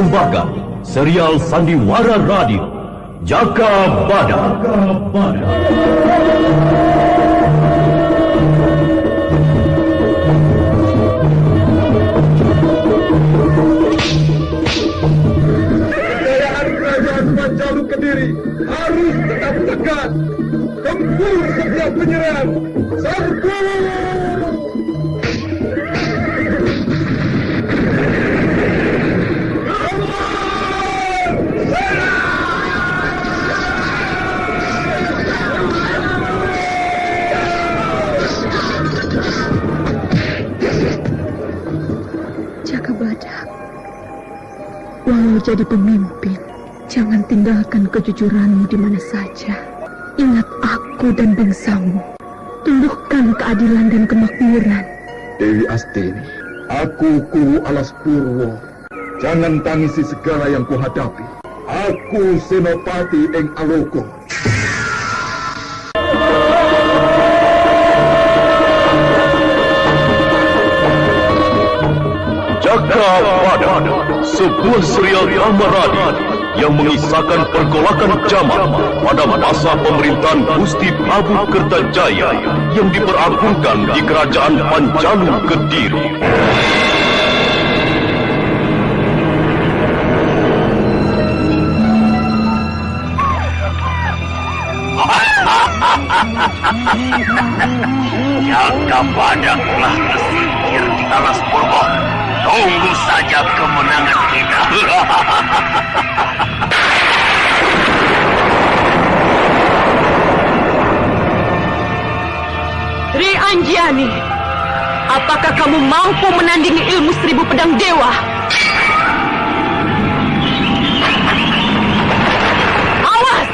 mempersembahkan serial Sandiwara Radio Jaka Badak. Kejayaan kerajaan Panjalu Kediri harus tetap tegas. Tempur setiap penyerang. Serbu! Jaka Badak, walau jadi pemimpin, jangan tinggalkan kejujuranmu di mana saja. Ingat aku dan bangsamu. Tumbuhkan keadilan dan kemakmuran. Dewi Astini, aku Kuwu Alas Purwo. Jangan tangisi segala yang kuhadapi. Aku Senopati Eng Aloko. Jaka Badak, sebuah serial drama radio yang mengisahkan pergolakan zaman pada masa pemerintahan Gusti Prabu Kertajaya yang diperagungkan di Kerajaan Panjalu Kediri. Jaka Badak telah tersingkir di Alas Purwo. Tunggu saja kemenangan kita. Tri Anjiani, apakah kamu mampu menandingi ilmu 1000 pedang dewa? Awas!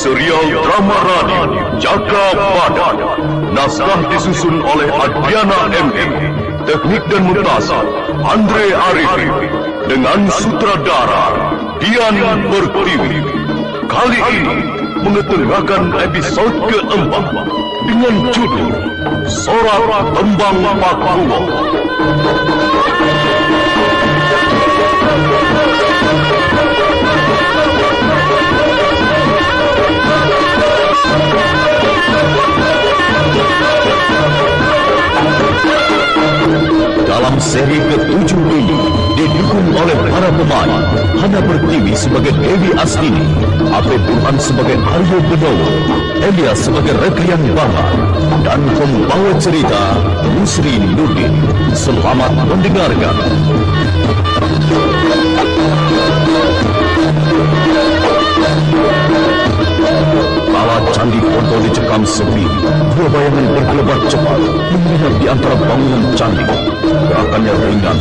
Serial drama radio Jaka Badak, naskah disusun oleh Adriana M.M, teknik dan montase Andre Arifin, dengan sutradara Dian Pertiwi. Kali ini mengetengahkan episode keempat dengan judul Sorak Tembang Pakruwo. Dalam seri ke-7 ini didukung oleh para pemain Hana Pertiwi sebagai Dewi Astini, Ape Burhan sebagai Aryo Benowo, Elias sebagai Rekrian Bama, dan pembawa cerita Musri Nurdin. Selamat mendengarkan. Kala Candi Ponto dicekam sepi, dua bayangan berkelebat cepat menginap di antara bangunan candi. Gerakannya ringan,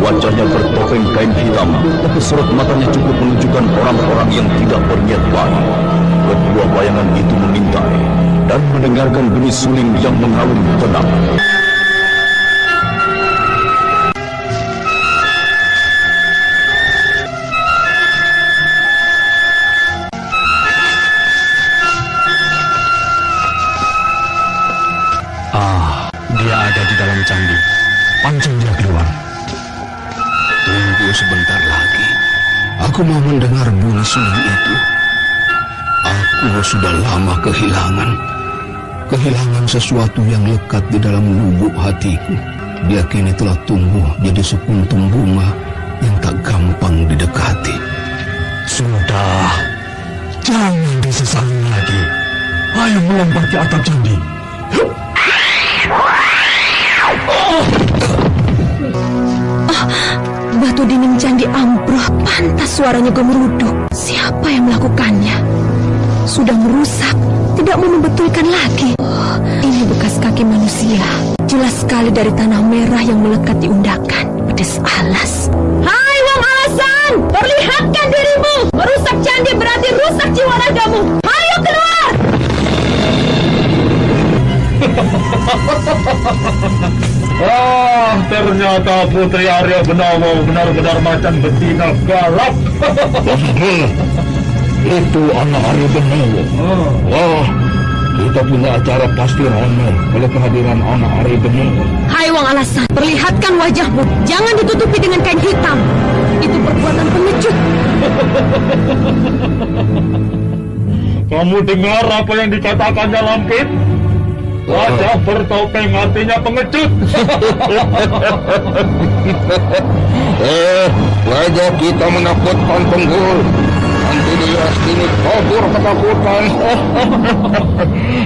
wajahnya bertopeng kain hitam, tapi sorot matanya cukup menunjukkan orang-orang yang tidak berniat baik. Kedua bayangan itu mengintai dan mendengarkan bunyi suling yang mengalun tenang. Dia ada di dalam candi. Pancing dia keluar. Tunggu sebentar lagi. Aku mau mendengar bunyi suling itu. Aku sudah lama kehilangan sesuatu yang lekat di dalam lubuk hatiku. Dia kini telah tumbuh jadi sekuntum bunga yang tak gampang didekati. Sudah, jangan disesali lagi. Ayo melompat ke atap candi. Batu dinding candi ambruk, pantas suaranya gemeruduk. Siapa yang melakukannya? Sudah merusak, tidak mau membetulkan lagi. Ini bekas kaki manusia. Jelas sekali dari tanah merah yang melekat di undakan. Pedes alas. Hai Wong Alasan, perlihatkan dirimu. Merusak candi berarti rusak jiwa ragamu. Ayo keluar. Ternyata Putri Arya Benowo benar-benar macam betina galak. Betul. Itu anak Ari Benewo. Wah, kita punya acara pasti ramai oleh kehadiran anak Ari Benewo. Hai Wang Alasan, perlihatkan wajahmu. Jangan ditutupi dengan kain hitam. Itu perbuatan pengecut. Kamu dengar apa yang dikatakannya Lampit? Wajah bertopeng artinya pengecut. Wajah kita menakutkan Penggul. Nanti dia sini kabur ketakutan.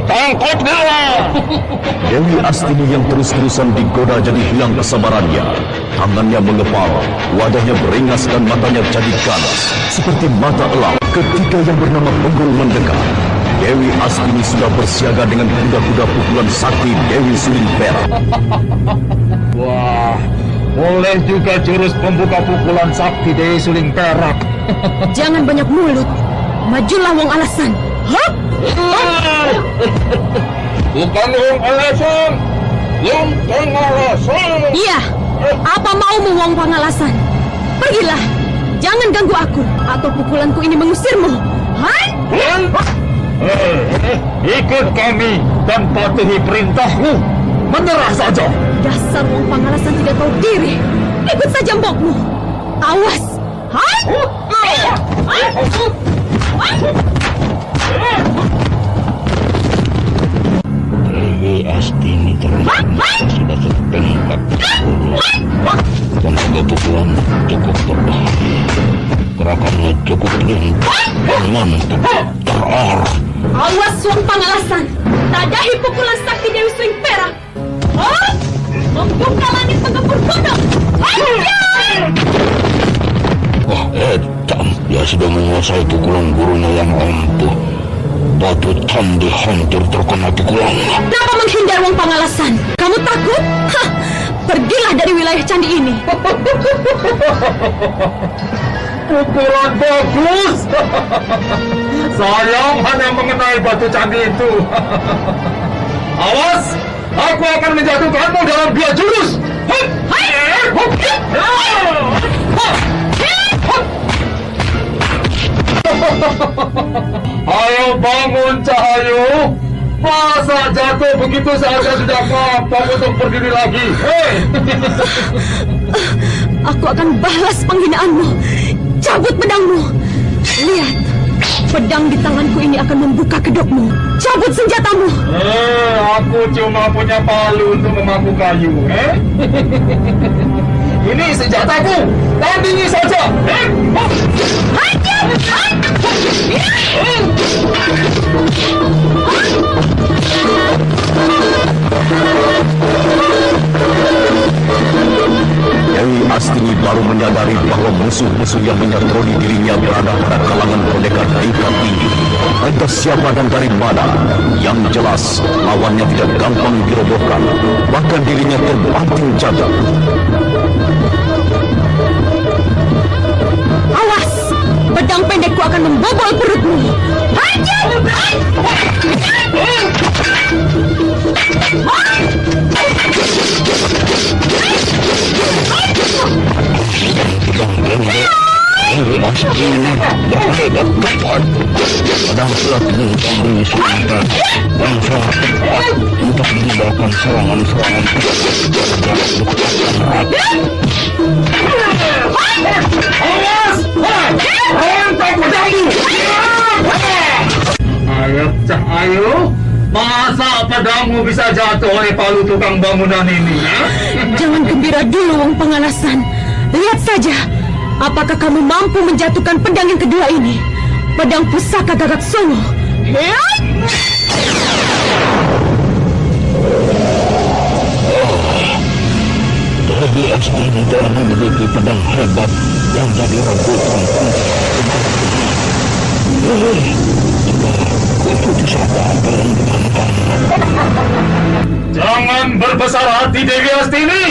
Tangkap dia! Dewi Astini yang terus-terusan digoda jadi hilang kesabarannya. Tangannya mengepal, wajahnya beringas dan matanya jadi ganas, seperti mata elang ketika yang bernama Penggul mendekat. Dewi Astini sudah bersiaga dengan kuda-kuda pukulan sakti Dewi Suling Perak. Wah, boleh juga jurus pembuka pukulan sakti Dewi Suling Perak. Jangan banyak mulut. Majulah Wang Alasan. Hop! Bukan Wong Alasan, Wong Pangalasan. Iya, apa maumu Wang Pangalasan? Pergilah. Jangan ganggu aku, atau pukulanku ini mengusirmu. Hai! Ikut kami dan patuhi perintahku. Menyerah saja. Dasar Wang Pangalasan tidak tahu diri. Ikut saja mbokmu. Awas. Hai! Dewi Astini terlihat sudah tertembak dan juga pukulan cukup berbahaya. Gerakannya cukup lintas dan mantap, terarah. Awas Wang Pangalasan. Tadahi pukulan sakti Dewi Suling Perak. Hai! Membuka langit menggempur gunung. Hai! Wah, edan, dia sudah menguasai pukulan gurunya yang ampuh. Batu candi hancur terkena pukulannya. Kenapa menghindar Wang Pangalasan? Kamu takut? Hah! Pergilah dari wilayah candi ini. Pukulan bagus. Sayang hanya mengenai batu candi itu. Awas, aku akan menjatuhkanmu dalam 2 jurus. Ayo bangun Cahayu. Masa jatuh begitu saja sudah mampu untuk berdiri lagi? Aku akan balas penghinaanmu. Cabut pedangmu. Lihat, pedang di tanganku ini akan membuka kedokmu. Cabut senjatamu. Aku cuma punya palu untuk memaku kayu. Ini senjataku. Tandingi saja. Dewi Astini baru menyadari bahwa musuh-musuh yang menyatroni dirinya berada pada kalangan pendekar tingkat tinggi. Entah siapa dan dari mana. Yang jelas, lawannya tidak gampang dirobohkan. Bahkan dirinya terbanting jatuh. Awas! Pedang pendekku akan membobol perutmu. Hajar! Dewi Astini berhebat tepat. Pedang telah dilintang Dewi Suling Perak yang sangat tepat untuk meninggalkan serangan-serangan Awas! Rontak pedangmu! Ayo Cahayu, masa pedangmu bisa jatuh oleh palu tukang bangunan ini? Jangan gembira dulu, Wang Pangalasan. Lihat saja, apakah kamu mampu menjatuhkan pedang yang kedua ini? Pedang pusaka Gagak Songo. Dewi Astini telah memiliki pedang hebat yang jadi rebutan Kutu siapa apa yang dimakan? Jangan berbesar hati Dewi Astini.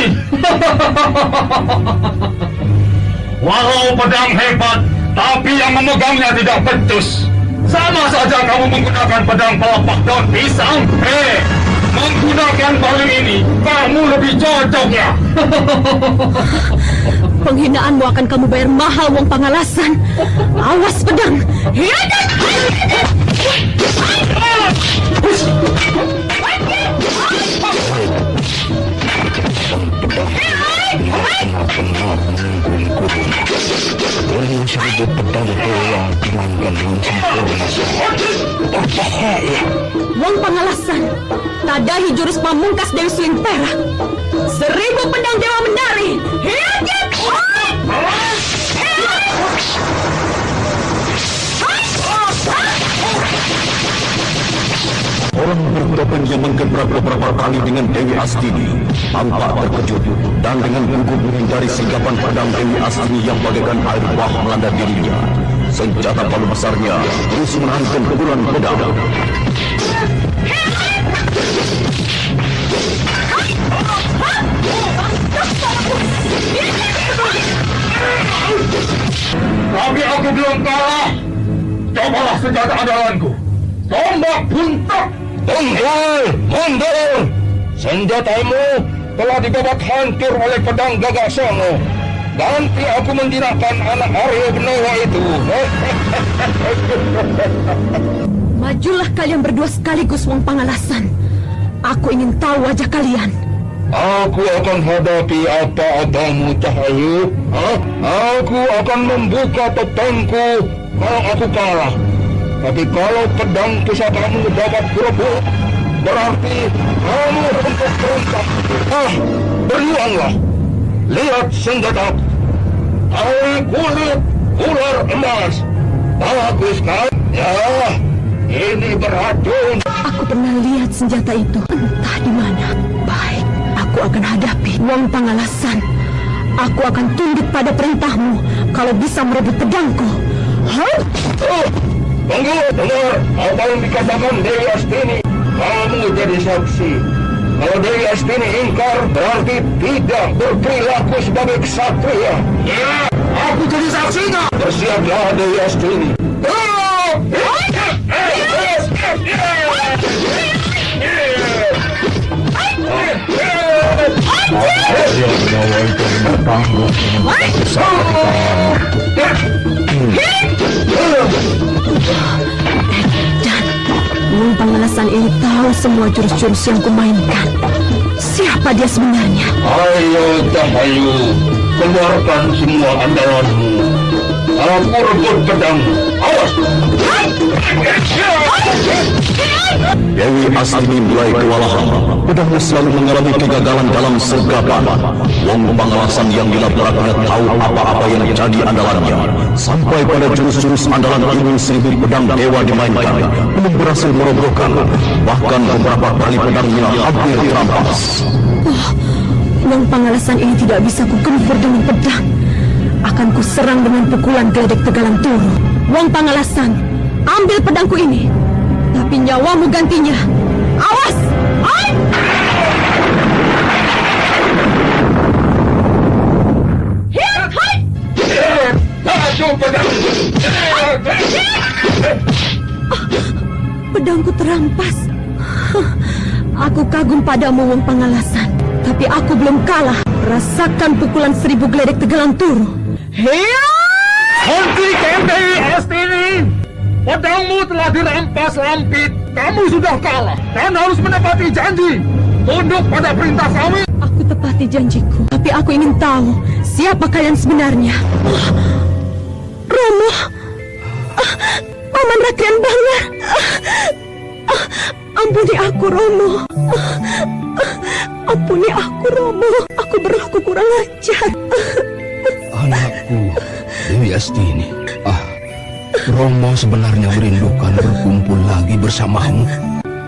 Walau pedang hebat, tapi yang memegangnya tidak becus. Sama saja kamu menggunakan pedang pelepak daun pisang. Menggunakan balik ini, kamu lebih cocok ya. Penghinaanmu akan kamu bayar mahal, Wong Pangalasan. Awas pedang. Hidup! Benar-benar menggulung-gulung. Beliau seribu pedang dewa dimainkan dengan sempurna. Berbahaya. Wong Pangalasan, tadahi jurus pamungkas Dewi Suling Perak. 1000 pedang Dewa Menari. Hidup! Orang bertopeng yang menggebrak beberapa kali dengan Dewi Astini tampak terkejut dan dengan gugup menghindari singgapan pedang Dewi Astini yang bagaikan air bah melanda dirinya. Senjata palu besarnya terus menahan keburan pedang. Tapi aku belum kalah. Cobalah senjata andalanku, tombak buntak. Mundur! Senjatamu telah dibabat hancur oleh pedang Gagak Songo. Nanti aku menjinakkan anak Arya Benowo itu. Majulah kalian berdua sekaligus, Wong Pangalasan. Aku ingin tahu wajah kalian. Aku akan hadapi apa-apamu, Cahayu. Aku akan membuka topengku kalau aku kalah. Tapi kalau pedang pusakamu dapat berebut, berarti kamu untuk perintah. Berjuanglah. Lihat senjata. Tarik kulit ular emas. Bagus kan? Ya, ini beracun. Aku pernah lihat senjata itu. Entah di mana. Baik, aku akan hadapi Wong Pangalasan. Aku akan tunduk pada perintahmu kalau bisa merebut pedangku. Tunggu, dengar apa yang dikatakan Dewi Astini. Kamu jadi saksi. Kalau Dewi Astini ingkar, berarti tidak berperilaku sebagai ksatria. Ya, aku jadi saksinya. Bersiaplah Dewi Astini. Dan Wong Pangalasan ini tahu semua jurus-jurus yang kumainkan. Siapa dia sebenarnya? Ayo Cahayu, keluarkan semua andalanmu. Aku rebut pedang. Awas! Dewi Astini mulai kewalahan. Pedangnya selalu mengalami kegagalan dalam sergapan. Wong Pangalasan yang dilaporkannya tahu apa-apa yang jadi andalannya. Sampai pada jurus-jurus andalan ini 1000 pedang dewa dimainkan, belum berhasil merobohkan. Bahkan beberapa kali pedangnya hampir terampas. Wong Pangalasan ini tidak bisa kugempur dengan pedang. Akan kuserang dengan pukulan geledek Tegalan Turu. Wong Pangalasan, ambil pedangku ini. Tapi nyawamu gantinya. Awas! Pedangku terampas. Aku kagum padamu, Wong Pangalasan. Tapi aku belum kalah. Rasakan pukulan 1000 geledek Tegalan Turu. Hentikan Dewi Astini. Pedangmu telah dirampas Lampit. Kamu sudah kalah dan harus menepati janji. Tunduk pada perintah kami. Aku tepati janjiku. Tapi aku ingin tahu siapa kalian sebenarnya. Romo, Paman Rakyat Bangar. Ampuni aku, Romo. Ampuni aku, Romo. Aku berlaku kurang ajar. Anakku, Dewi Astini. Romo sebenarnya merindukan berkumpul lagi bersamamu.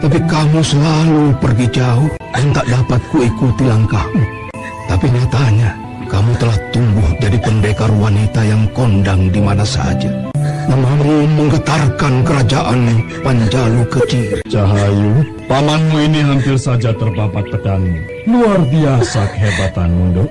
Tapi kamu selalu pergi jauh dan tak dapat kuikuti langkahmu. Tapi nyatanya, kamu telah tumbuh jadi pendekar wanita yang kondang di mana saja. Namamu menggetarkan kerajaan Panjalu kecil. Cahayu, pamanmu ini hampir saja terpapat pedangmu. Luar biasa kehebatanmu, Dok.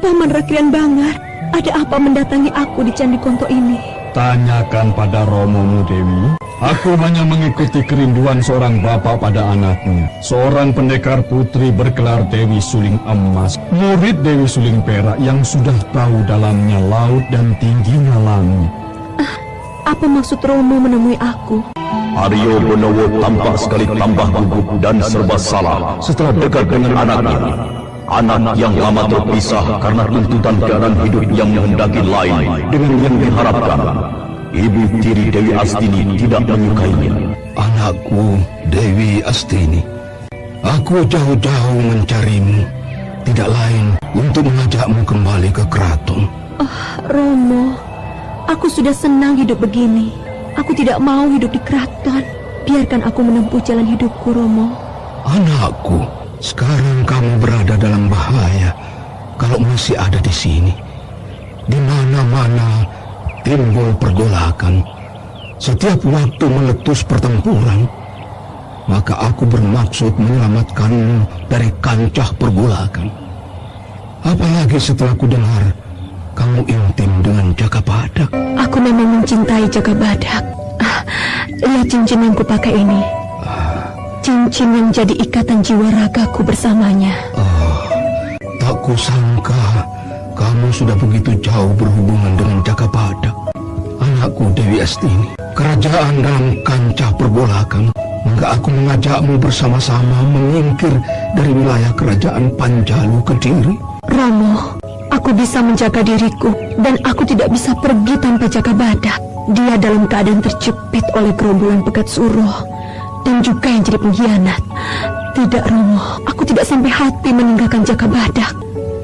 Paman Rakrian Bangar, ada apa mendatangi aku di Candi Konto ini? Tanyakan pada Romomu, Dewi. Aku hanya mengikuti kerinduan seorang bapak pada anaknya. Seorang pendekar putri bergelar Dewi Suling Emas, murid Dewi Suling Perak yang sudah tahu dalamnya laut dan tingginya langit. Apa maksud Romo menemui aku? Aryo Bonowo tampak sekali tambah gugup dan serba salah setelah dekat dengan anaknya. Anak yang lama terpisah karena tuntutan keadaan hidup yang menghendaki lain dengan yang diharapkan. Ibu tiri Dewi Astini tidak menyukainya. Anakku, Dewi Astini, aku jauh-jauh mencarimu, tidak lain untuk mengajakmu kembali ke keraton. Romo, aku sudah senang hidup begini. Aku tidak mau hidup di keraton. Biarkan aku menempuh jalan hidupku, Romo. Anakku, sekarang kamu berada dalam bahaya kalau masih ada di sini. Di mana-mana timbul pergolakan. Setiap waktu meletus pertempuran. Maka aku bermaksud menyelamatkanmu dari kancah pergolakan. Apalagi setelah ku dengar kamu intim dengan Jaka Badak. Aku memang mencintai Jaka Badak. Lihat cincin yang kupakai ini. Cincin yang jadi ikatan jiwa ragaku bersamanya. Tak kusangka kamu sudah begitu jauh berhubungan dengan Jaka Badak. Anakku Dewi Astini, kerajaan dalam kancah pergolakan. Maka aku mengajakmu bersama-sama menyingkir dari wilayah kerajaan Panjalu Kediri. Romo, aku bisa menjaga diriku dan aku tidak bisa pergi tanpa Jaka Badak. Dia dalam keadaan terjepit oleh gerombolan Pegat Suruh dan juga yang jadi pengkhianat. Tidak, Romo, aku tidak sampai hati meninggalkan Jaka Badak.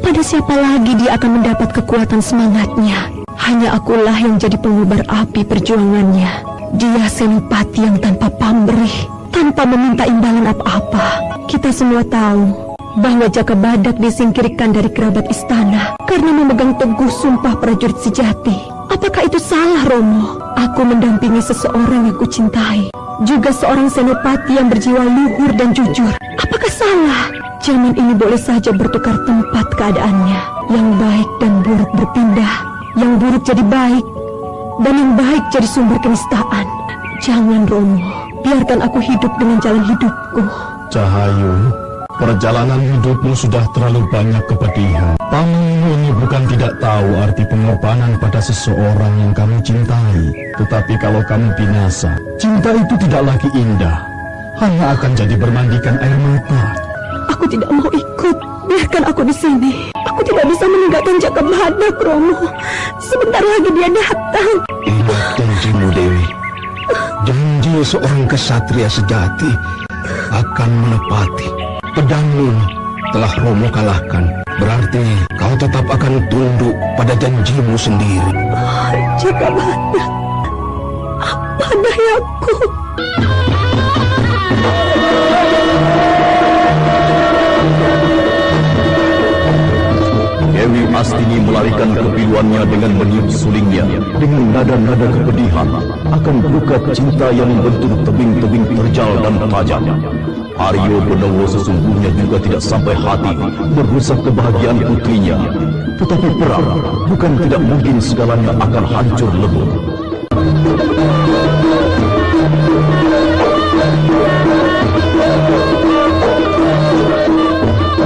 Pada siapa lagi dia akan mendapat kekuatan semangatnya? Hanya akulah yang jadi pengubar api perjuangannya. Dia senopati yang tanpa pamrih, tanpa meminta imbalan apa-apa. Kita semua tahu bahwa Jaka Badak disingkirkan dari kerabat istana karena memegang teguh sumpah prajurit sejati. Apakah itu salah, Romo? Aku mendampingi seseorang yang kucintai, juga seorang senopati yang berjiwa luhur dan jujur. Apakah salah? Zaman ini boleh saja bertukar tempat keadaannya. Yang baik dan buruk berpindah, yang buruk jadi baik, dan yang baik jadi sumber kenistaan. Jangan, Romo, biarkan aku hidup dengan jalan hidupku. Cahayu, perjalanan hidupmu sudah terlalu banyak kepedihan. Pamanmu ini bukan tidak tahu arti pengorbanan pada seseorang yang kamu cintai. Tetapi kalau kamu binasa, cinta itu tidak lagi indah, hanya akan jadi bermandikan air mata. Aku tidak mau ikut. Biarkan aku di sini. Aku tidak bisa meninggalkan Jaka Badak, Romo. Sebentar lagi dia datang. Ingat janjimu, Dewi. Janji seorang kesatria sejati akan menepati. Pedangmu telah Romo kalahkan. Berarti kau tetap akan tunduk pada janjimu sendiri. Jaka Badak, apa dayaku? Dewi Astini melarikan kepiluannya dengan meniup sulingnya dengan nada-nada kepedihan akan luka cinta yang membentur tebing-tebing terjal dan tajam. Aryo Bonowo sesungguhnya juga tidak sampai hati merusak kebahagiaan putrinya. Tetapi perang bukan tidak mungkin segalanya akan hancur lebur.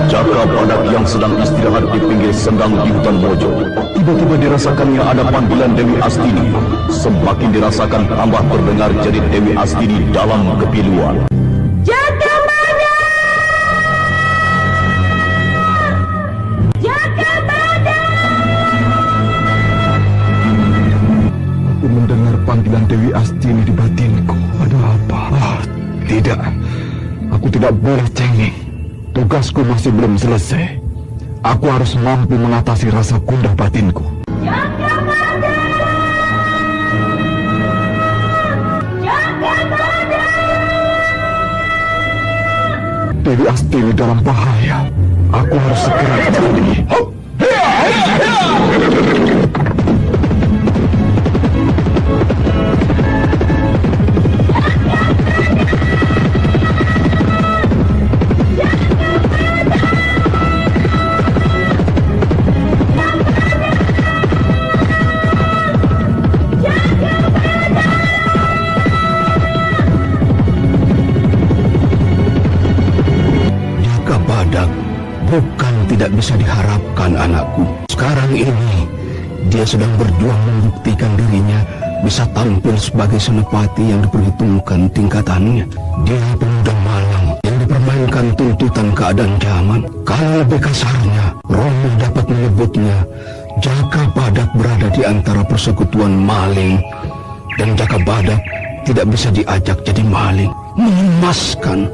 Jaka Badak yang sedang istirahat di pinggir sendang di hutan Mojo, tiba-tiba dirasakannya ada panggilan Dewi Astini. Semakin dirasakan tambah terdengar jadi Dewi Astini dalam kepiluan. Jaka Badak! Jaka Badak! Aku mendengar panggilan Dewi Astini di batinku. Ada apa? Tidak. Aku tidak boleh cengeng. Tugasku masih belum selesai. Aku harus mampu mengatasi rasa gundah batinku. Jaka Badak! Jaka Badak! Dewi Astini dalam bahaya. Aku harus segera cari. Jaka tidak bisa diharapkan, anakku. Sekarang ini, dia sedang berjuang membuktikan dirinya bisa tampil sebagai senopati yang diperhitungkan tingkatannya. Dia pemuda malang yang dipermainkan tuntutan keadaan zaman. Kalau lebih kasarnya, Romo dapat menyebutnya Jaka Badak berada di antara persekutuan maling, dan Jaka Badak tidak bisa diajak jadi maling. Mengemaskan.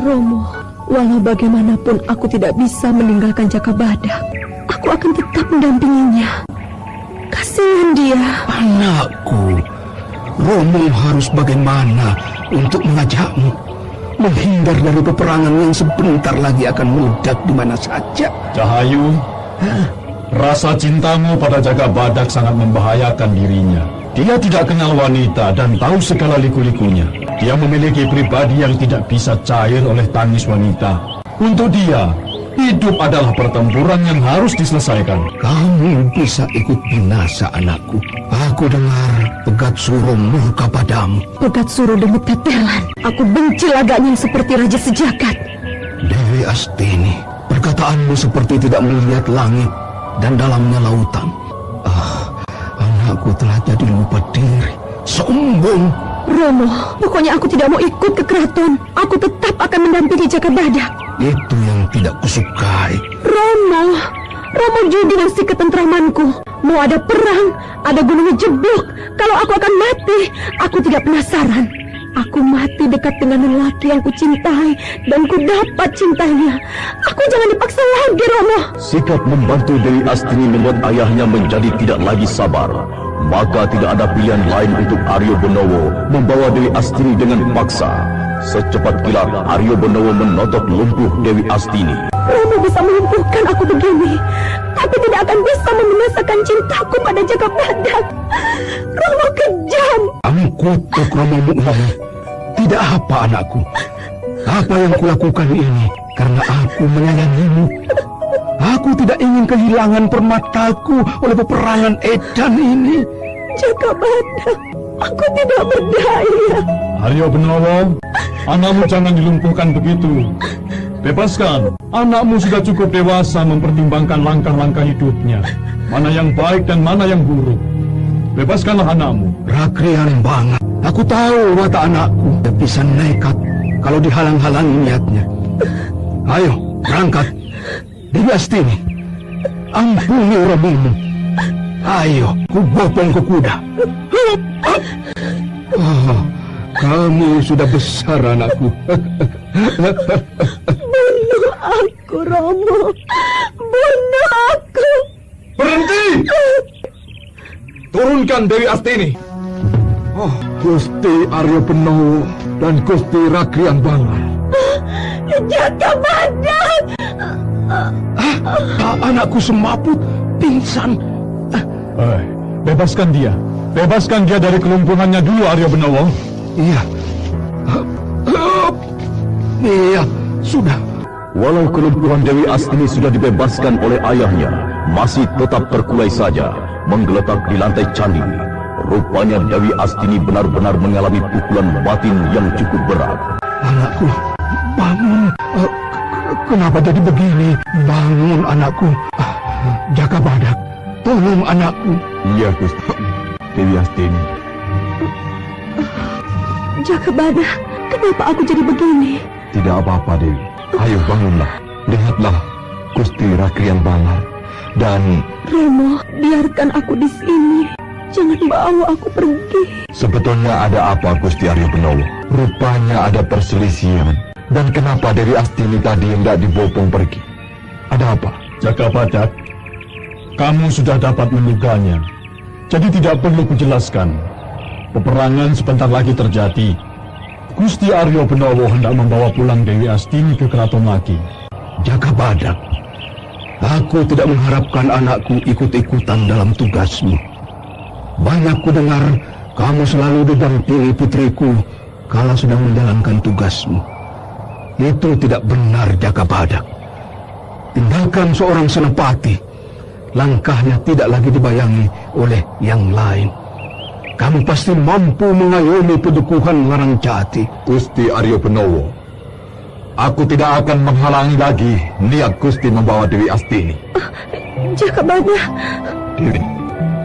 Romo, walau bagaimanapun aku tidak bisa meninggalkan Jaka Badak. Aku akan tetap mendampinginya. Kasihan dia. Anakku, Romo harus bagaimana untuk mengajakmu menghindar dari peperangan yang sebentar lagi akan meledak di mana saja. Cahayu, rasa cintamu pada Jaka Badak sangat membahayakan dirinya. Dia tidak kenal wanita dan tahu segala liku-likunya. Dia memiliki pribadi yang tidak bisa cair oleh tangis wanita. Untuk dia, hidup adalah pertempuran yang harus diselesaikan. Kamu bisa ikut binasa, anakku. Aku dengar Pegat Suro murka padamu. Pegat Suro demi tetelan. Aku benci lagaknya yang seperti Raja Sejagat. Dewi Astini, perkataanmu seperti tidak melihat langit dan dalamnya lautan. Anakku telah jadi lupa diri. Sombong. Romo, pokoknya aku tidak mau ikut ke keraton. Aku tetap akan mendampingi Jaka Badak. Itu yang tidak kusukai. Romo judi nasi ketentramanku. Mau ada perang, ada gunung jeblok. Kalau aku akan mati, aku tidak penasaran. Aku mati dekat dengan lelaki yang kucintai dan ku dapat cintanya. Aku jangan dipaksa lagi, Romo. Sikap membantu Dewi Astini membuat ayahnya menjadi tidak lagi sabar. Maka tidak ada pilihan lain untuk Aryo Bonowo membawa Dewi Astini dengan paksa. Secepat kilat Aryo Bonowo menotok lumpuh Dewi Astini. Romo bisa melumpuhkan aku begini, tapi tidak akan bisa membinasakan cintaku pada Jaka Badak. Romo kejam. Kamu kutuk Romo Mukmini. Tidak apa, anakku. Apa yang kulakukan ini karena aku menyayangimu. Aku tidak ingin kehilangan permataku oleh peperangan edan ini. Jaka Badak, aku tidak berdaya. Aryo Bonowo, anakmu jangan dilumpuhkan begitu. Bebaskan. Anakmu sudah cukup dewasa mempertimbangkan langkah-langkah hidupnya. Mana yang baik dan mana yang buruk. Bebaskanlah anakmu. Rakrian banget. Aku tahu watak anakku. Dia bisa nekat kalau dihalang-halangi niatnya. Ayo, berangkat. Dewi Astini, ampuni Romomu. Ayo, kubopong ke kuda. Kamu sudah besar, anakku. Bunuh aku, Romo. Bunuh aku. Berhenti! Turunkan Dewi Astini. Gusti Aryo Bonowo dan Gusti Rakrian Bangar. Jaka Badak. Anakku semaput, pingsan. Bebaskan dia. Bebaskan dia dari kelumpuhannya dulu, Aryo Bonowo. Iya. Iya, sudah. Walau kelumpuhan Dewi Astini sudah dibebaskan oleh ayahnya, masih tetap terkulai saja, menggeletak di lantai candi. Rupanya Dewi Astini benar-benar mengalami pukulan batin yang cukup berat. Anakku, bangun. Kenapa jadi begini? Bangun, anakku. Jaka Badak, tolong anakku. Iya, Gusti. Dewi Astini. Jaka Badak, kenapa aku jadi begini? Tidak apa-apa, Dewi. Ayo bangunlah. Lihatlah Gusti Rakrian Bangar dan Romo, biarkan aku di sini. Jangan bawa aku pergi. sebetulnya ada apa, Gusti Aryo Bonowo? Rupanya ada perselisihan. Dan kenapa Dewi Astini tadi hendak dibopong pergi? Ada apa? Jaka Badak, kamu sudah dapat menduganya. Jadi tidak perlu kujelaskan. Peperangan sebentar lagi terjadi. Gusti Aryo Bonowo hendak membawa pulang Dewi Astini ke keraton lagi. Jaka Badak, aku tidak mengharapkan anakku ikut-ikutan dalam tugasmu. Banyak ku dengar kamu selalu didampingi putriku kalau sedang menjalankan tugasmu. Itu tidak benar, Jaka Badak. Tinggalkan seorang senopati, langkahnya tidak lagi dibayangi oleh yang lain. Kamu pasti mampu mengayomi pedukuhan Larang Jati. Gusti Aryo Bonowo, Aku tidak akan menghalangi lagi niat Gusti membawa Dewi Astini. Jakabada. Dewi,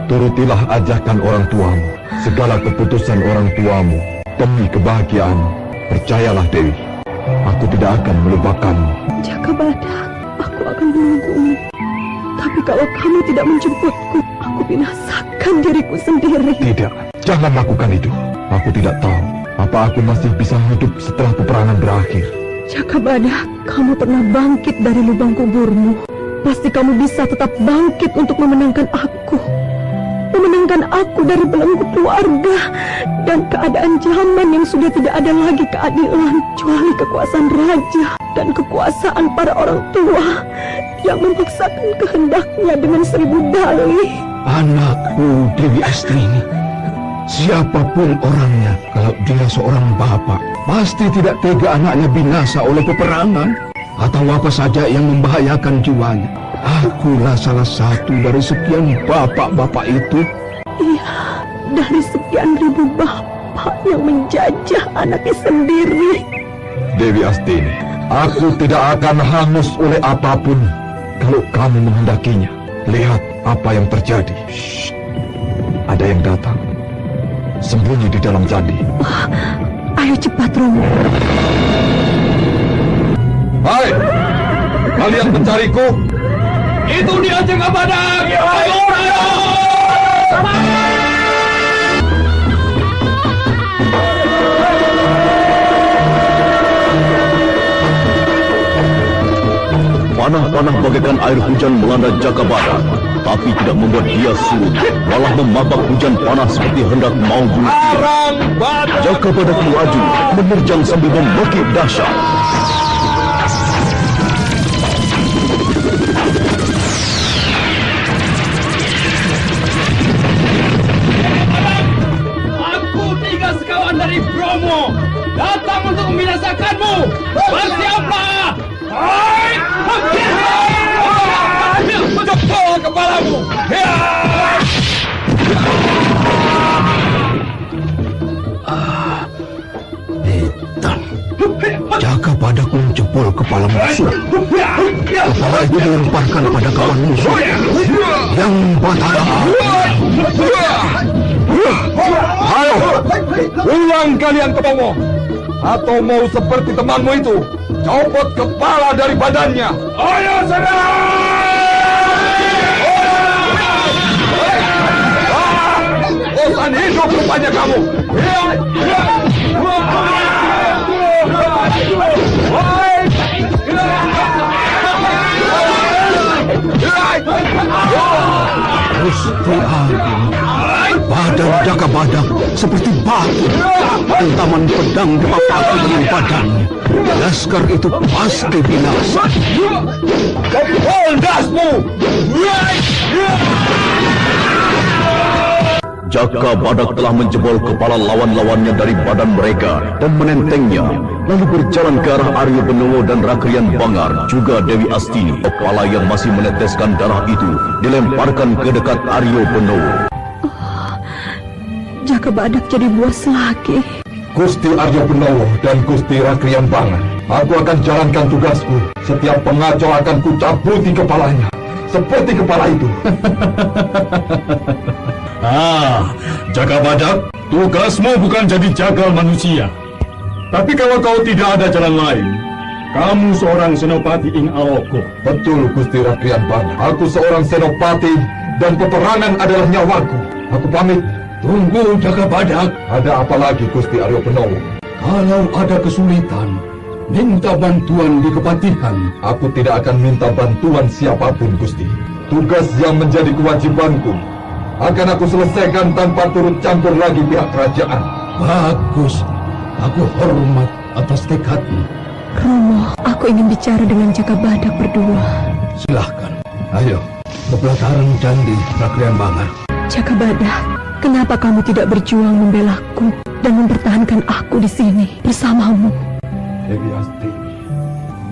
turutilah ajakan orang tuamu. Segala keputusan orang tuamu demi kebahagiaanmu. Percayalah Dewi, aku tidak akan melupakanmu. Jakabada, aku akan menunggumu. Tapi kalau kamu tidak menjemputku, aku binasakan diriku sendiri. Tidak, jangan lakukan itu. Aku tidak tahu apa aku masih bisa hidup setelah peperangan berakhir. Jakabada, kamu pernah bangkit dari lubang kuburmu. Pasti kamu bisa tetap bangkit untuk memenangkan aku. Memenangkan aku dari belenggu keluarga dan keadaan zaman yang sudah tidak ada lagi keadilan, kecuali kekuasaan raja dan kekuasaan para orang tua yang memaksakan kehendaknya dengan 1000 dalih. Anakku Dewi Astrini, siapapun orangnya, kalau dia seorang bapak, pasti tidak tega anaknya binasa oleh peperangan atau apa saja yang membahayakan jiwanya. Akulah salah satu dari sekian bapak-bapak itu. Iya, dari sekian ribu bapak yang menjajah anaknya sendiri. Dewi Astini, aku tidak akan hangus oleh apapun kalau kamu menghendakinya. Lihat apa yang terjadi. Shh. Ada yang datang. Sembunyi di dalam candi. Ayo cepat, Romo. Hai, kalian mencariku? Itu dia Jakabada. Panah-panah bagaikan air hujan melanda Jakabada, tapi tidak membuat dia surut, malah memapak hujan panas seperti hendak mau bunuh dia. Jakabada melaju, menerjang sambil membekik dahsyat. Aku 3 sekawan dari Bromo datang untuk membinasakanmu. Bersiaplah! Hai! Jempol kepalamu! Hitam. Jakabada menjempol kepala musuh. Kepala itu dilemparkan pada kawan musuh yang batara. Ayo, pulang kalian ke Bromo. Atau mau seperti temanmu itu, copot kepala dari badannya. Ayo serang! Bosan hidup rupanya kamu. Gusti Agung, badan Jakabada seperti batu. Hentaman pedang dipapaki dengan badannya. Laskar itu pasti binasa. Jempol dasmu. Jakabada telah menjebol kepala lawan-lawannya dari badan mereka dan menentengnya, lalu berjalan ke arah Arya Benowo dan Rakrian Bangar, juga Dewi Astini. Kepala yang masih meneteskan darah itu dilemparkan ke dekat Arya Benowo. Jakabada jadi buas lagi. Gusti Arya Benowo dan Gusti Rakrian Bangar, aku akan jalankan tugasku. Setiap pengacau akan kucabuti kepalanya, seperti kepala itu. Jakabada, tugasmu bukan jadi jagal manusia. Tapi kalau kau tidak ada jalan lain, kamu seorang senopati ing Aloko. Betul, Gusti Rakrian Bangar. Aku seorang senopati dan peperangan adalah nyawaku. Aku pamit. Tunggu Jakabada. Ada apa lagi, Gusti Arya Benowo? Kalau ada kesulitan, minta bantuan di kepatihan. Aku tidak akan minta bantuan siapapun, Gusti. Tugas yang menjadi kewajibanku akan aku selesaikan tanpa turut campur lagi pihak kerajaan. Bagus. Aku hormat atas tekadmu. Romo, aku ingin bicara dengan Jakabada berdua. Silahkan. Ayo, ke pelataran candi Rakrian Bangar. Jakabada, kenapa kamu tidak berjuang membelaku dan mempertahankan aku di sini bersamamu? Dewi Astini,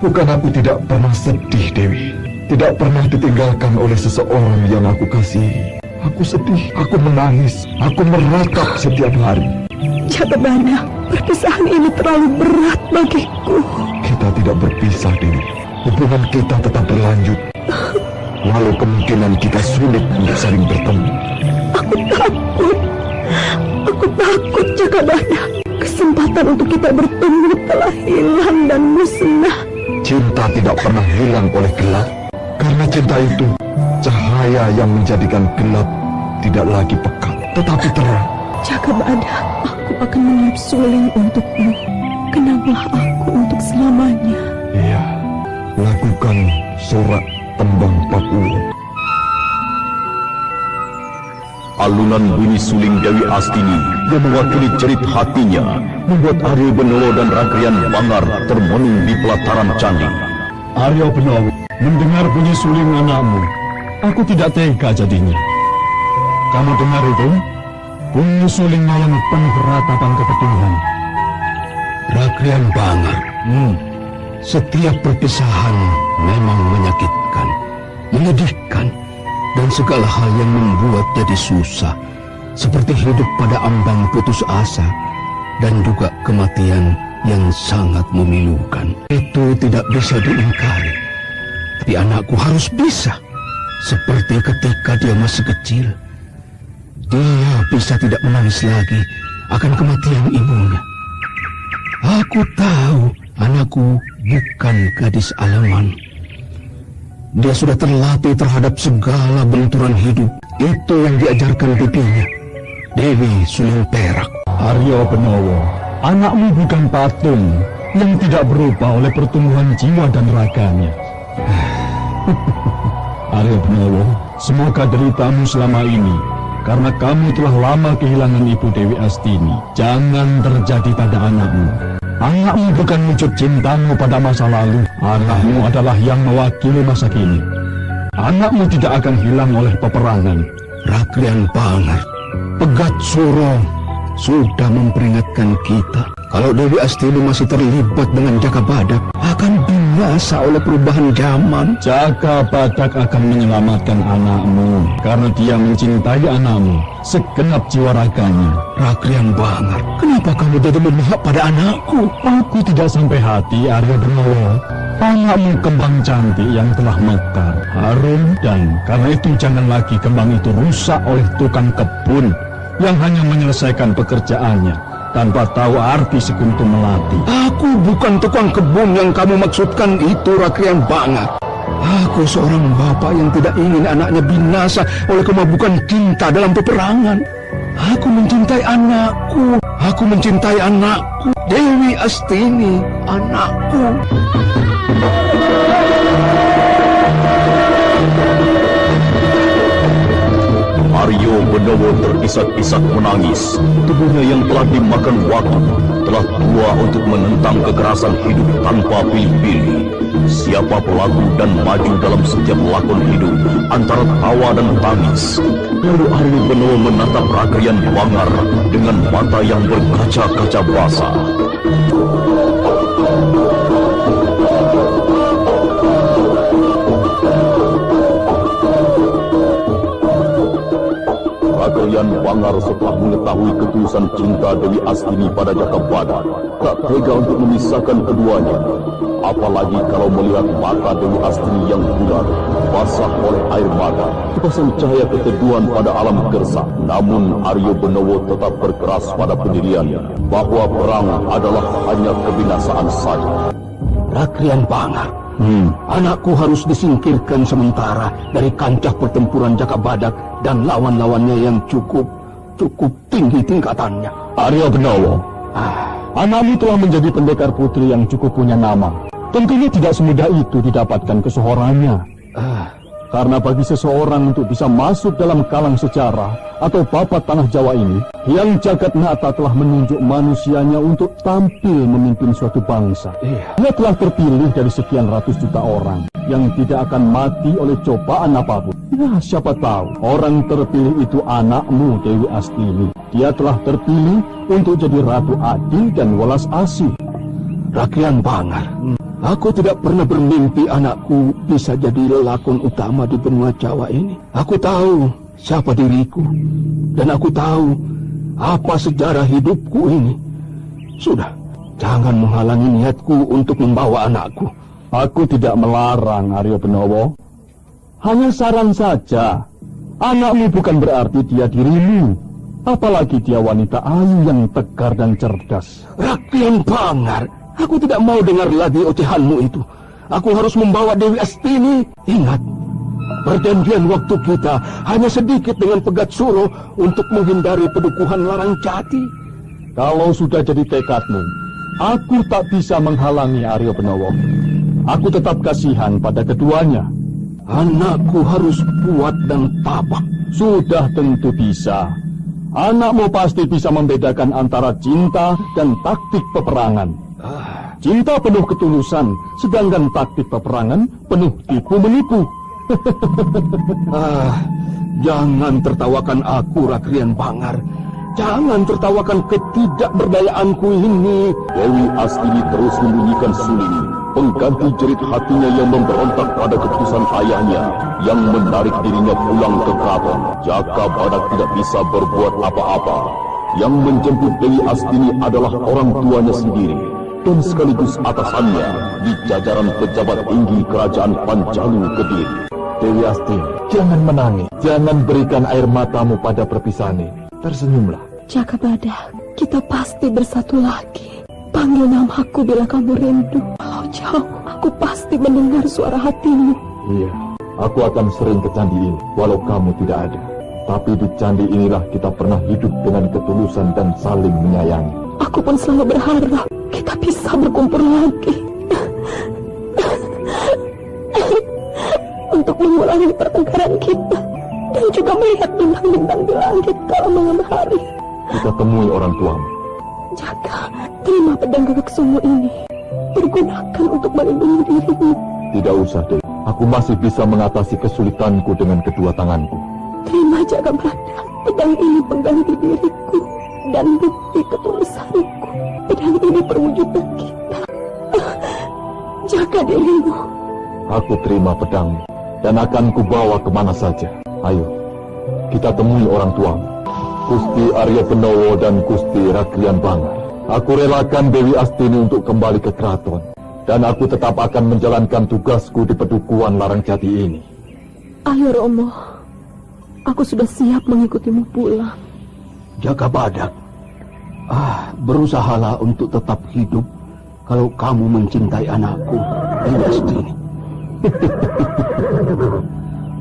bukan aku tidak pernah sedih, Dewi. Tidak pernah ditinggalkan oleh seseorang yang aku kasihi. Aku sedih, aku menangis, aku meratap setiap hari. Jakabada, perpisahan ini terlalu berat bagiku. Kita kita tidak berpisah, Dewi. Hubungan kita tetap berlanjut. Walau kemungkinan kita sulit untuk saling bertemu. Aku takut, Jakabada. Kesempatan untuk kita bertemu telah hilang dan musnah. Cinta tidak pernah hilang oleh gelap. Karena cinta itu cahaya yang menjadikan gelap tidak lagi pekat, tetapi terang. Jakabada, aku akan meniup suling untukmu. Kenanglah aku untuk selamanya. Iya, lakukan sorak tembang Papua. Alunan bunyi suling Dewi Astini yang mewakili cerit hatinya membuat Aryo Benowo dan Rakrian Bangar termenung di pelataran candi. Aryo Benowo, mendengar bunyi suling anakmu, aku tidak tega jadinya. Kamu dengar itu? Bunyi sulingnya yang penuh ratapan kepedihan. Rakrian Bangar, setiap perpisahan memang menyakitkan, menyedihkan, dan segala hal yang membuat jadi susah, seperti hidup pada ambang putus asa, dan juga kematian yang sangat memilukan. Itu tidak bisa diingkari. Tapi anakku harus bisa, seperti ketika dia masih kecil. Dia bisa tidak menangis lagi akan kematian ibunya. Aku tahu anakku bukan gadis alaman. Dia sudah terlatih terhadap segala benturan hidup. Itu yang diajarkan pipinya, Dewi Suling Perak. Aryo Benowo, anakmu bukan patung yang tidak berubah oleh pertumbuhan jiwa dan raganya. Aryo Benowo, semoga deritamu selama ini karena kamu telah lama kehilangan ibu Dewi Astini jangan terjadi pada anakmu. Anakmu bukan wujud cintamu pada masa lalu. Anakmu adalah yang mewakili masa kini. Anakmu tidak akan hilang oleh peperangan. Rakrian Bangar, Pegat Suro sudah memperingatkan kita kalau Dewi Astini masih terlibat dengan Jakabada akan binasa oleh perubahan zaman. Jakabadak akan menyelamatkan anakmu karena dia mencintai anakmu segenap jiwa raganya. Rakrian Bangar, kenapa kamu jadi memihak pada anakku? Aku tidak sampai hati, Aryo Benowo. Anakmu kembang cantik yang telah mekar, harum, dan karena itu jangan lagi kembang itu rusak oleh tukang kebun yang hanya menyelesaikan pekerjaannya tanpa tahu arti sekuntum melati. Aku bukan tukang kebun yang kamu maksudkan itu, Rakrian Bangar. Aku seorang bapak yang tidak ingin anaknya binasa oleh kemabukan cinta dalam peperangan. Aku mencintai anakku. Aku mencintai anakku, Dewi Astini, anakku. Aryo Benowo terisak-isak menangis. Tubuhnya yang telah dimakan waktu telah tua untuk menentang kekerasan hidup tanpa pilih-pilih. Siapa pelaku dan maju dalam setiap lakon hidup antara tawa dan tangis. Lalu Aryo Benowo menatap Rakrian Bangar dengan mata yang berkaca-kaca basah. Rakrian Bangar setelah mengetahui ketulusan cinta Dewi Astini pada Jakabada tak tega untuk memisahkan keduanya. Apalagi kalau melihat mata Dewi Astini yang bulat, basah oleh air mata, terpasang cahaya keteduhan pada alam gersang. Namun Aryo Benowo tetap berkeras pada pendiriannya bahwa perang adalah hanya kebinasaan saja. Rakrian Bangar, anakku harus disingkirkan sementara dari kancah pertempuran Jakabadak dan lawan-lawannya yang cukup tinggi tingkatannya. Aryo Benowo, anakmu telah menjadi pendekar putri yang cukup punya nama. Tentunya tidak semudah itu didapatkan kesohorannya. Karena bagi seseorang untuk bisa masuk dalam kalang sejarah atau papat tanah Jawa ini, Hyang Jagatnata telah menunjuk manusianya untuk tampil memimpin suatu bangsa. Dia telah terpilih dari sekian ratus juta orang yang tidak akan mati oleh cobaan apapun. Ya, siapa tahu orang terpilih itu anakmu, Dewi Astini. Dia telah terpilih untuk jadi ratu adil dan welas asih. Rakrian Bangar, aku tidak pernah bermimpi anakku bisa jadi lelakon utama di benua Jawa ini. Aku tahu siapa diriku, dan aku tahu apa sejarah hidupku ini. Sudah, Jangan menghalangi niatku untuk membawa anakku. Aku tidak melarang, Aryo Benowo. Hanya saran saja. Anakmu bukan berarti dia dirimu. Apalagi dia wanita ayu yang tegar dan cerdas. Rakyat Bangar, aku tidak mau dengar lagi ocehanmu itu. Aku harus membawa Dewi Astini. Ingat, perjanjian waktu kita hanya sedikit dengan Pegat Suro untuk menghindari pedukuhan Larang Jati. Kalau sudah jadi tekadmu, aku tak bisa menghalangi Aryo Benowo. Aku tetap kasihan pada keduanya. Anakku harus kuat dan tabah. Sudah tentu bisa. Anakmu pasti bisa membedakan antara cinta dan taktik peperangan. Cinta penuh ketulusan, sedangkan taktik peperangan penuh tipu-menipu. Jangan tertawakan aku, Rakrian Bangar. Jangan tertawakan ketidakberdayaanku ini. Dewi Astini terus membunyikan suling, pengganti jerit hatinya yang memberontak pada keputusan ayahnya yang menarik dirinya pulang ke keraton. Jaka Badak tidak bisa berbuat apa-apa. Yang menjemput Dewi Astini adalah orang tuanya sendiri dan sekaligus atasannya di jajaran pejabat tinggi kerajaan Panjalu Kediri. Dewi Astini, jangan menangis. Jangan berikan air matamu pada perpisahan ini. Tersenyumlah. Jaka Badak, kita pasti bersatu lagi. Panggil namaku bila kamu rindu. Kalau jauh, aku pasti mendengar suara hatimu. Iya, aku akan sering ke candi ini, walau kamu tidak ada. Tapi di candi inilah kita pernah hidup dengan ketulusan dan saling menyayangi. Aku pun selalu berharap kita bisa berkumpul lagi. Untuk mengulangi pertengkaran kita. Dan juga melihat bintang-bintang di langit kalau malam hari. Kita temui orang tuamu. Jaka, terima pedang Gagak Sumbu ini. Pergunakan untuk melindungi dirimu. Tidak usah, Dewi. Aku masih bisa mengatasi kesulitanku dengan kedua tanganku. Terima Jaka Badak. Pedang ini pengganti diriku. Dan bukti ketulusanku. Pedang ini perwujudan kita. Jaga dirimu. Aku terima pedangmu. Dan akan kubawa kemana saja. Ayo, kita temui orang tuamu. Gusti Aryo Benowo dan Gusti Rakrian Bangar. Aku relakan Dewi Astini untuk kembali ke keraton. Dan aku tetap akan menjalankan tugasku di pedukuhan Larang Jati ini. Ayo Romo, aku sudah siap mengikutimu pulang. Jaka Badak, berusahalah untuk tetap hidup kalau kamu mencintai anakku, Dewi Astini.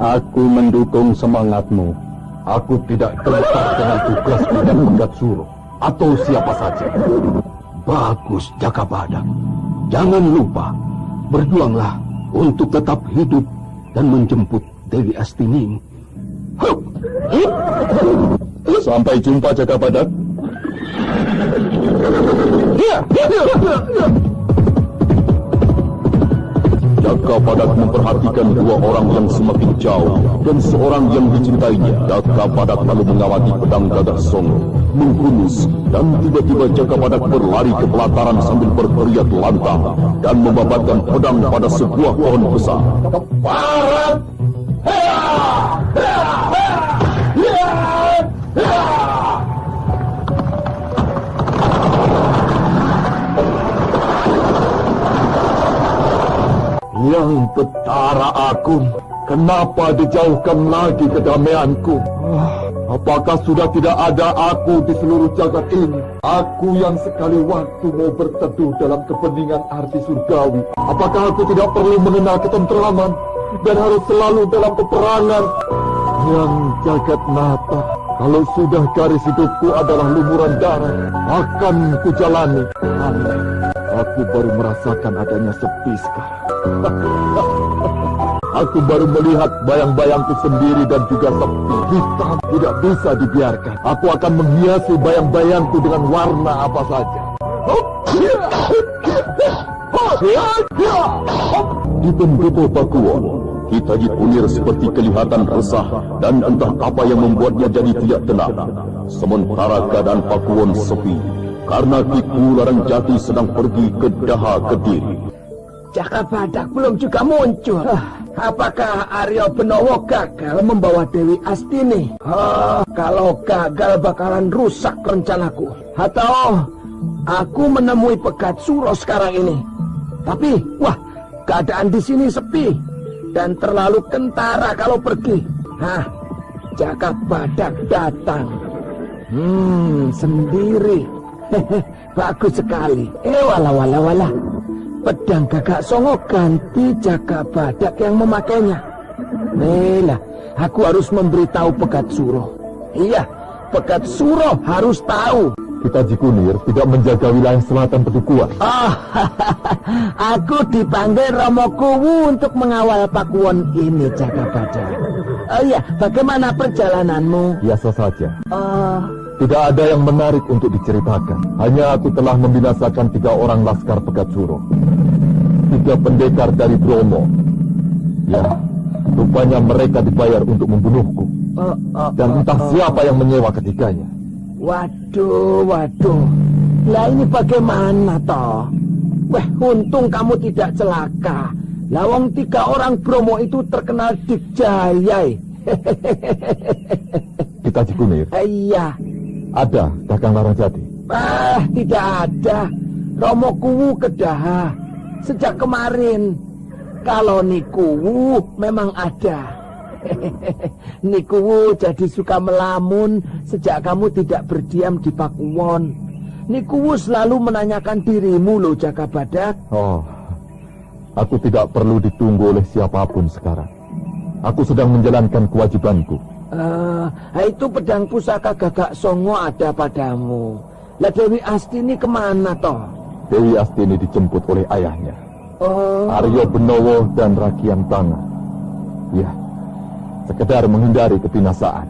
Aku mendukung semangatmu. Aku tidak terlepas dengan tugasku dan Pegat Suro atau siapa saja. Bagus, Jaka Badak. Jangan lupa, berjuanglah untuk tetap hidup dan menjemput Dewi Astini. Sampai jumpa, Jaka Badak. Jaka Badak memperhatikan dua orang yang semakin jauh dan seorang yang dicintainya. Jaka Badak lalu mengamati pedang Gagak Songgo menghunus, dan tiba-tiba Jaka Badak berlari ke pelataran sambil berteriak lantang dan membabatkan pedang pada sebuah pohon besar. Barat! Yang Betara Agung, kenapa dijauhkan lagi kedamaianku? Apakah sudah tidak ada aku di seluruh jagat ini? Aku yang sekali waktu mau berteduh dalam kebeningan arti surgawi. Apakah aku tidak perlu mengenal ketentraman dan harus selalu dalam peperangan? Yang jagat nata, kalau sudah garis hidupku adalah lumuran darah, akan kujalani. Aneh, aku baru merasakan adanya sepi sekarang. Aku baru melihat bayang-bayangku sendiri dan juga sepi. Hitam tidak bisa dibiarkan. Aku akan menghiasi bayang-bayangku dengan warna apa saja. Di pendopo Pakuwon, kita Punir seperti kelihatan resah dan entah apa yang membuatnya jadi tidak tenang. Sementara keadaan Pakuwon sepi karena Kiku Larang Jati sedang pergi ke Daha Kediri. Jaka Badak belum juga muncul. Apakah Aryo Benowo gagal membawa Dewi Astini? Kalau gagal bakalan rusak rencanaku. Atau Aku menemui Pegat Suro sekarang ini. Tapi, wah, keadaan di sini sepi dan terlalu kentara kalau pergi. Hah, Jaka Badak datang. Sendiri. Bagus sekali. Walah. Pedang Gagak Songo ganti Jaka Badak yang memakainya. Lah, aku harus memberitahu Pegat Suro. Iya, Pegat Suro harus tahu. Kitaji Kunir tidak menjaga wilayah selatan Padukuhan. Aku dipanggil Romo Kuwu untuk mengawal Pakuwon ini, Jaka Badak. Iya, bagaimana perjalananmu? Biasa saja. Tidak ada yang menarik untuk diceritakan. Hanya aku telah membinasakan 3 orang laskar Pegat Suro. 3 pendekar dari Bromo. Ya, rupanya mereka dibayar untuk membunuhku. Dan entah siapa yang menyewa ketiganya. Waduh. Lah ini bagaimana toh? Wah, untung kamu tidak celaka. Lawang 3 orang Bromo itu terkenal dikjayai. Kitaji Kunir. Iya. Ada Kakang Larajati? Tidak ada. Romo Kuwu kedah sejak kemarin. Kalau Nikuwu memang ada. Nikuwu jadi suka melamun sejak kamu tidak berdiam di Pakuwon. Nikuwu selalu menanyakan dirimu loh, Jaka Badak. Aku tidak perlu ditunggu oleh siapapun sekarang. Aku sedang menjalankan kewajibanku. Itu pedang pusaka Gagak Songo ada padamu. Lah Dewi Astini kemana toh? Dewi Astini dijemput oleh ayahnya, Aryo Benowo dan Rakian Tanga. Ya, sekedar menghindari kebinasaan.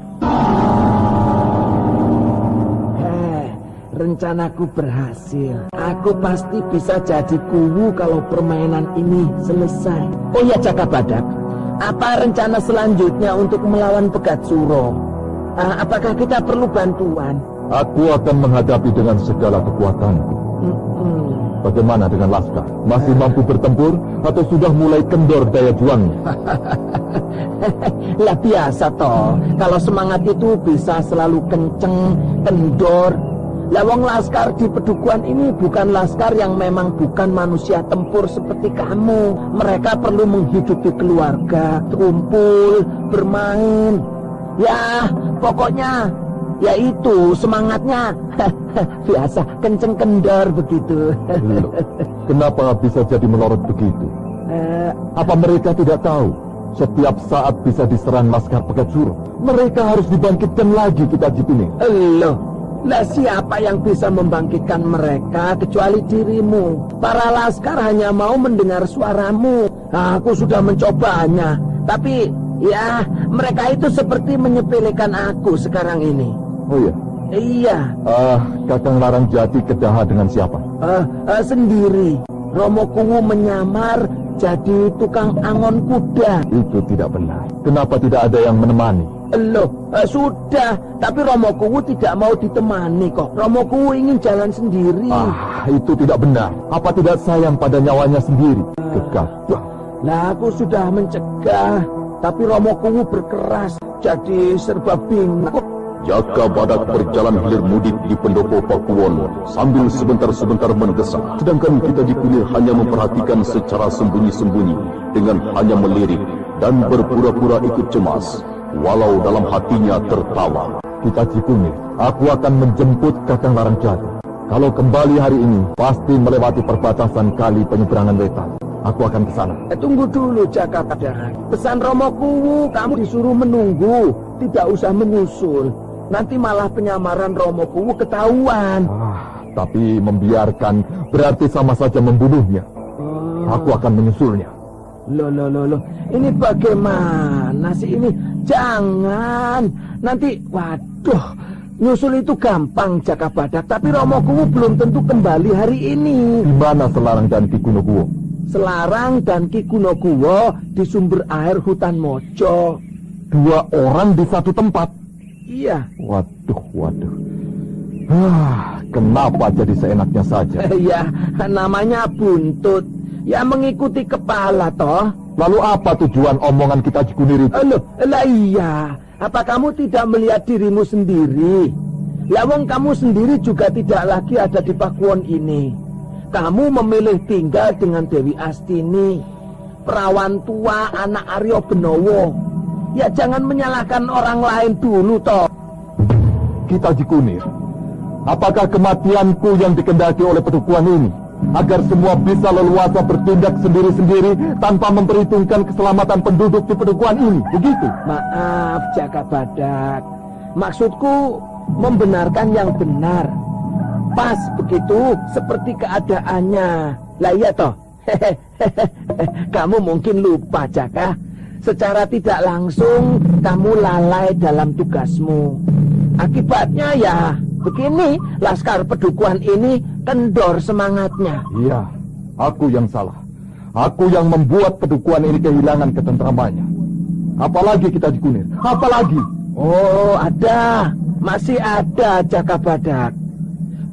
Rencanaku berhasil. Aku pasti bisa jadi Kuwu kalau permainan ini selesai. Oh ya, Jaka Badak, apa rencana selanjutnya untuk melawan Pegat Suro? Apakah kita perlu bantuan? Aku akan menghadapi dengan segala kekuatanku. Bagaimana dengan laskar? Masih mampu bertempur atau sudah mulai kendor daya juangnya? Lah biasa toh. Kalau semangat itu bisa selalu kenceng, kendor. Lawang laskar di Pedukuhan ini bukan laskar yang memang bukan manusia tempur seperti kamu. Mereka perlu menghidupi keluarga, kumpul, bermain. Ya, pokoknya ya itu semangatnya. Biasa kenceng kendor begitu. Loh, kenapa bisa jadi melorot begitu? Apa mereka tidak tahu setiap saat bisa diserang laskar Pegat Suro? Mereka harus dibangkitkan lagi, Kitaji Kuning. Loh, lah siapa yang bisa membangkitkan mereka kecuali dirimu? Para laskar hanya mau mendengar suaramu. Aku sudah mencobanya, tapi ya mereka itu seperti menyepelekan aku sekarang ini. Oh ya? Iya. Kakang Larajati kedah dengan siapa? Sendiri. Romo Kuwu menyamar jadi tukang angon kuda. Itu tidak benar. Kenapa tidak ada yang menemani? Loh, sudah. Tapi Romo Kuwu tidak mau ditemani kok. Romo Kuwu ingin jalan sendiri. Itu tidak benar. Apa tidak sayang pada nyawanya sendiri? Gegabah. Lah aku sudah mencegah, tapi Romo Kuwu berkeras. Jadi serba bingung. Jaka Badak berjalan hilir mudik di pendopo Pakuwon sambil sebentar-sebentar mendesak. Sedangkan Kitaji Kunir hanya memperhatikan secara sembunyi-sembunyi dengan hanya melirik dan berpura-pura ikut cemas, walau dalam hatinya tertawa. Kitaji Kunir, aku akan menjemput Kakang Larajati. Kalau kembali hari ini, pasti melewati perbatasan kali penyeberangan Wetan. Aku akan ke sana. Tunggu dulu, Jaka Badak. Pesan Romo Kuwu, kamu disuruh menunggu, tidak usah menyusul. Nanti malah penyamaran Romo Kuwu ketahuan. Tapi membiarkan berarti sama saja membunuhnya. Aku akan menyusulnya. Loh. Ini bagaimana sih ini? Jangan. Nanti, waduh. Nyusul itu gampang, Jaka Badak. Tapi Romo Kuwu belum tentu kembali hari ini. Di mana Selarang dan Ki Kunokuwo? Selarang dan Ki Kunokuwo di sumber air hutan Mojo. 2 orang di satu tempat? Iya. Waduh. Kenapa jadi seenaknya saja? Ya, namanya buntut. Ya mengikuti kepala toh. Lalu apa tujuan omongan Kitaji Kunir itu? Loh, lah iya. Apa kamu tidak melihat dirimu sendiri? Lawang kamu sendiri juga tidak lagi ada di Pakuwon ini. Kamu memilih tinggal dengan Dewi Astini, perawan tua anak Aryo Benowo. Ya jangan menyalahkan orang lain dulu toh. Kita Jikunir, apakah kematianku yang dikendaki oleh pedukuhan ini agar semua bisa leluasa bertindak sendiri-sendiri tanpa memperhitungkan keselamatan penduduk di pedukuhan ini, begitu? Maaf Jaka Badak, maksudku membenarkan yang benar. Pas begitu seperti keadaannya. Lah iya toh. Kamu mungkin lupa Jaka. Secara tidak langsung kamu lalai dalam tugasmu. Akibatnya ya begini, Laskar Pedukuhan ini kendor semangatnya. Iya, aku yang salah. Aku yang membuat pedukuhan ini kehilangan ketentramannya. Apalagi kita Jikunir, apalagi? Oh, ada. Masih ada Jaka Badak.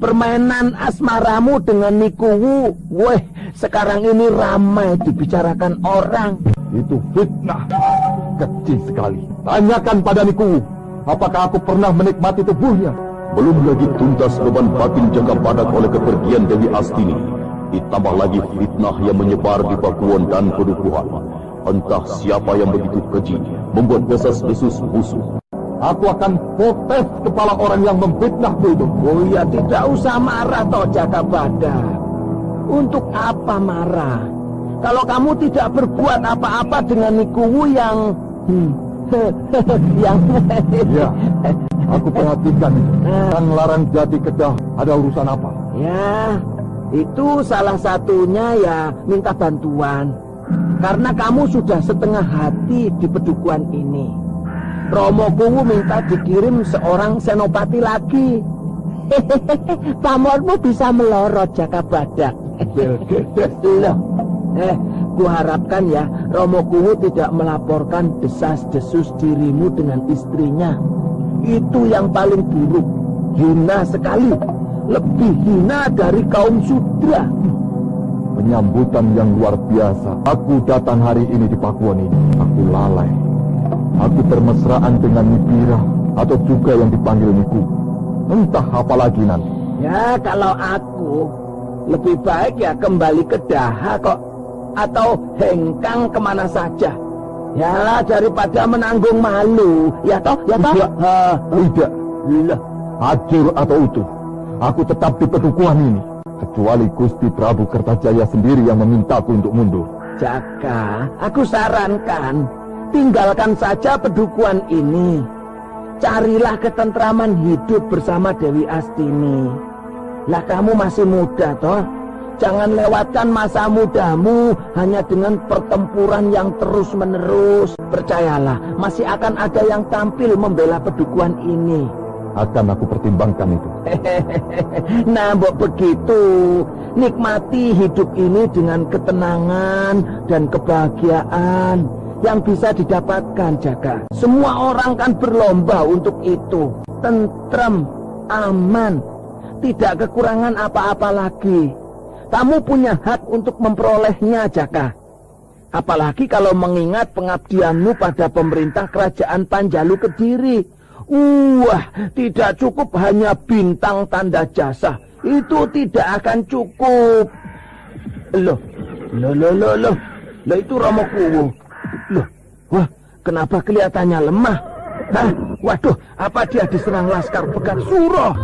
Permainan asmaramu dengan Nikuwu, weh, sekarang ini ramai dibicarakan orang. Itu fitnah. Kecil sekali. Tanyakan pada Nikuwu, apakah aku pernah menikmati tubuhnya? Belum lagi tuntas beban batin Jaka Badak oleh kepergian Dewi Astini. Ditambah lagi fitnah yang menyebar di Pakuwon dan Pedukuhan. Entah siapa yang begitu keji membuat desas-desus musuh. Aku akan protes kepala orang yang memfitnahku itu. Oh ya, tidak usah marah toh Jaka Badak. Untuk apa marah? Kalau kamu tidak berbuat apa-apa dengan Nikuwu yang Ya, aku perhatikan itu. Yang larang Jati Kedah ada urusan apa? Ya, itu salah satunya ya minta bantuan. Karena kamu sudah setengah hati di pedukuhan ini. Romo Kuwu minta dikirim seorang senopati lagi. Pamormu bisa melorot Jaka Badak. Loh, kuharapkan ya Romo Kuwu tidak melaporkan desas-desus dirimu dengan istrinya. Itu yang paling buruk. Hina sekali. Lebih hina dari kaum Sudra. Penyambutan yang luar biasa. Aku datang hari ini di Pakuwon ini. Aku lalai. Aku bermesraan dengan Nipira atau juga yang dipanggil Niku. Entah apa lagi nanti. Ya, kalau aku lebih baik ya kembali ke Daha kok. Atau hengkang kemana saja. Ya, daripada menanggung malu. Ya toh, ya toh? Tidak. Lah, Hancur atau utuh, aku tetap di pedukuhan ini. Kecuali Gusti Prabu Kertajaya sendiri yang memintaku untuk mundur. Jaka, aku sarankan tinggalkan saja pedukuhan ini. Carilah ketentraman hidup bersama Dewi Astini. Lah kamu masih muda toh. Jangan lewatkan masa mudamu hanya dengan pertempuran yang terus-menerus. Percayalah, masih akan ada yang tampil membela pedukuhan ini. Akan aku pertimbangkan itu. Nah, mbok begitu. Nikmati hidup ini dengan ketenangan dan kebahagiaan yang bisa didapatkan, Jaka. Semua orang kan berlomba untuk itu. Tentrem, aman, tidak kekurangan apa-apa lagi. Kamu punya hak untuk memperolehnya, Jaka. Apalagi kalau mengingat pengabdianmu pada pemerintah kerajaan Panjalu Kediri. Wah, tidak cukup hanya bintang tanda jasa. Itu tidak akan cukup. Loh, itu Romo Kuwu. Loh, wah, kenapa kelihatannya lemah? Hah? Waduh, apa dia diserang Laskar Pegat Suro?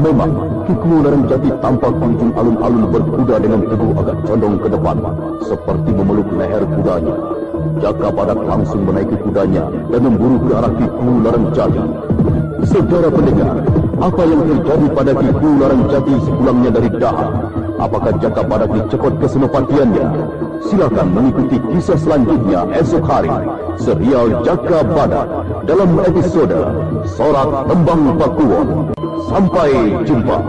Memang Ki Kuwu Larang Jati tampak kunjung alun-alun berkuda dengan teguh agak condong ke depan, seperti memeluk leher kudanya. Jaka Badak langsung menaiki kudanya dan memburu ke arah Ki Kuwu Larang Jati. Saudara pendengar, apa yang terjadi pada Ki Kuwu Larang Jati sepulangnya dari Daha? Apakah Jaka Badak dicekot ke senopatiannya? Silakan mengikuti kisah selanjutnya esok hari. Serial Jaka Badak dalam episode Sorak Tembang Pakuwon. Sampai jumpa.